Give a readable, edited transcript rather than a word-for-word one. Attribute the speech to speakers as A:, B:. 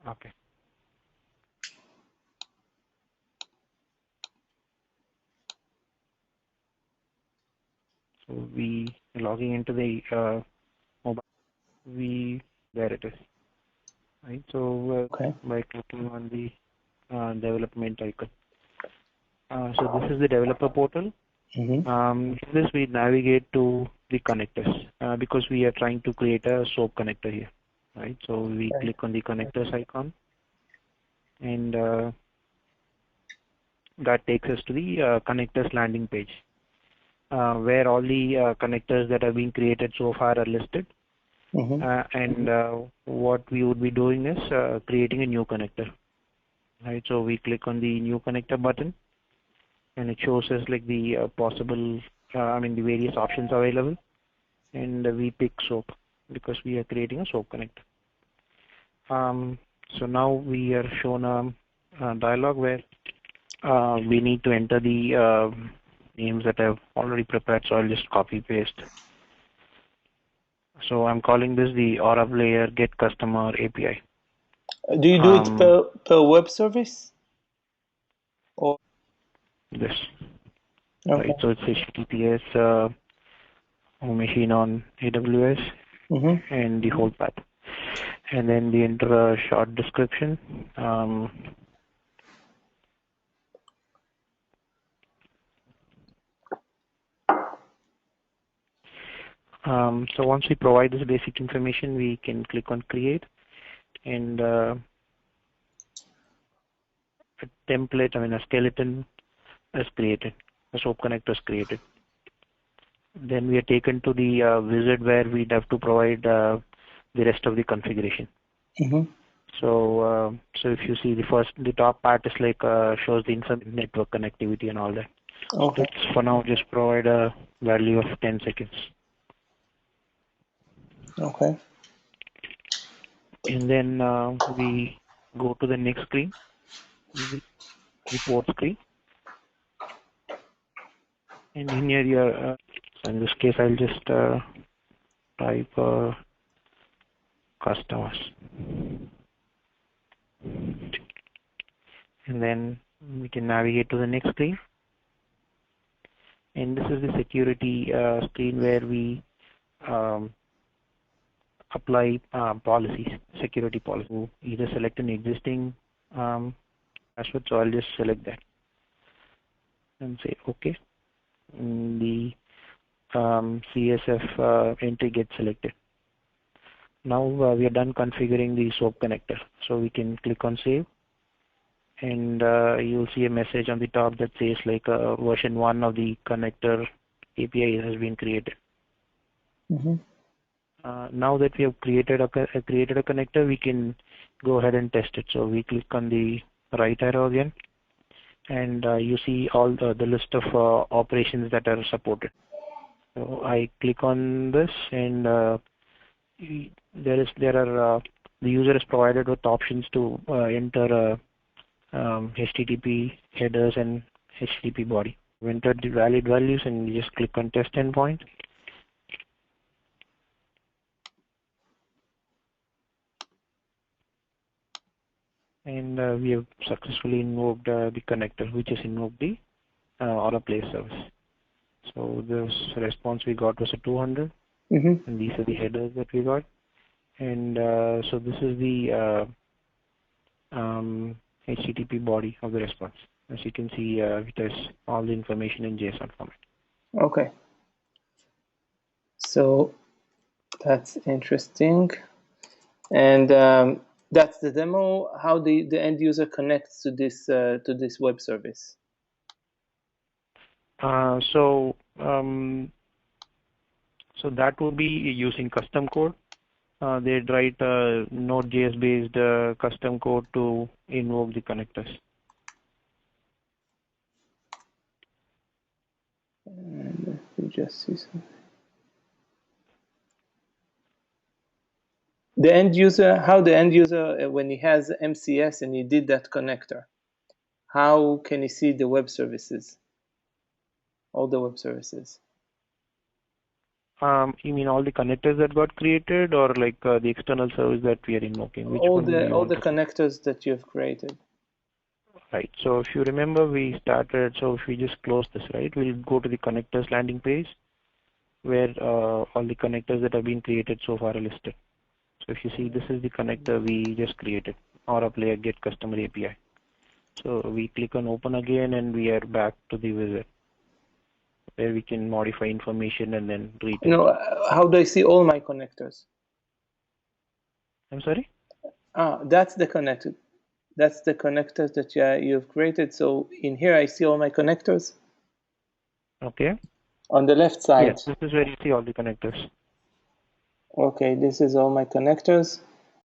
A: Okay. So we are logging into the mobile. There it is. Right. So
B: Okay.
A: by clicking on the development icon. So this is the developer portal.
B: Mm-hmm.
A: In this we navigate to the connectors because we are trying to create a SOAP connector here. Right. So we
B: Okay.
A: click on the connectors icon, and that takes us to the connectors landing page, where all the connectors that have been created so far are listed.
B: Mm-hmm.
A: And what we would be doing is creating a new connector. Right. So we click on the new connector button, and it shows us like the possible, the various options available, and we pick SOAP because we are creating a SOAP connector. So now we are shown a dialog where we need to enter the names that I've already prepared, so I'll just copy paste. So I'm calling this the AuraPlayer Get Customer API.
B: Do you do it per web service? Or
A: This.
B: okay.
A: Right, so it's HTTPS machine on AWS
B: Mm-hmm.
A: and the whole path. And then we enter a short description. So once we provide this basic information, we can click on create, and a template, a skeleton is created, a SOAP connector is created. Then we are taken to the wizard where we'd have to provide the rest of the configuration.
B: Mm-hmm.
A: So if you see the top part is like shows the network connectivity and all that.
B: Okay.
A: Let's for now just provide a value of 10 seconds.
B: Okay.
A: And then we go to the next screen, the report screen. And in here, so in this case, I'll just type customers. And then we can navigate to the next screen. And this is the security screen where we apply policies, security policy. So either select an existing password, so I'll just select that and say OK. And the CSF entry gets selected. Now we are done configuring the SOAP connector. So we can click on save, and you'll see a message on the top that says like version 1 of the connector API has been created.
B: Mm-hmm.
A: Now that we have created a connector, we can go ahead and test it. So we click on the right arrow again, and you see all the list of operations that are supported. So I click on this, and the user is provided with options to enter HTTP headers and HTTP body. We entered the valid values, and you just click on test endpoint. And we have successfully invoked the connector, which has invoked the AuraPlayer service. So this response we got was a 200,
B: Mm-hmm.
A: and these are the headers that we got. And so this is the HTTP body of the response. As you can see, it has all the information in JSON format.
B: Okay. So that's interesting. And that's the demo, how the end user connects to this web service.
A: So that would be using custom code. They'd write a Node.js based custom code to invoke the connectors.
B: And let me just see something. The end user, how the end user, when he has MCS and he did that connector, how can he see the web services, all the web services?
A: You mean all the connectors that got created, or like the external service that we are invoking? Which
B: All
A: one would
B: the
A: you
B: all
A: want
B: the
A: to?
B: connectors that you've created.
A: Right. So if you remember, we started. So if we just close this, right, we'll go to the connectors landing page where all the connectors that have been created so far are listed. So if you see, this is the connector we just created, AuraPlayer Get Customer API. So we click on Open again, and we are back to the wizard where we can modify information and then retest.
B: No, how do I see all my connectors?
A: I'm sorry?
B: That's the connector. That's the connectors that you've created. So in here, I see all my connectors
A: Okay.
B: on the left
A: Yes,
B: side.
A: this is where you see all the connectors.
B: Okay, this is all my connectors.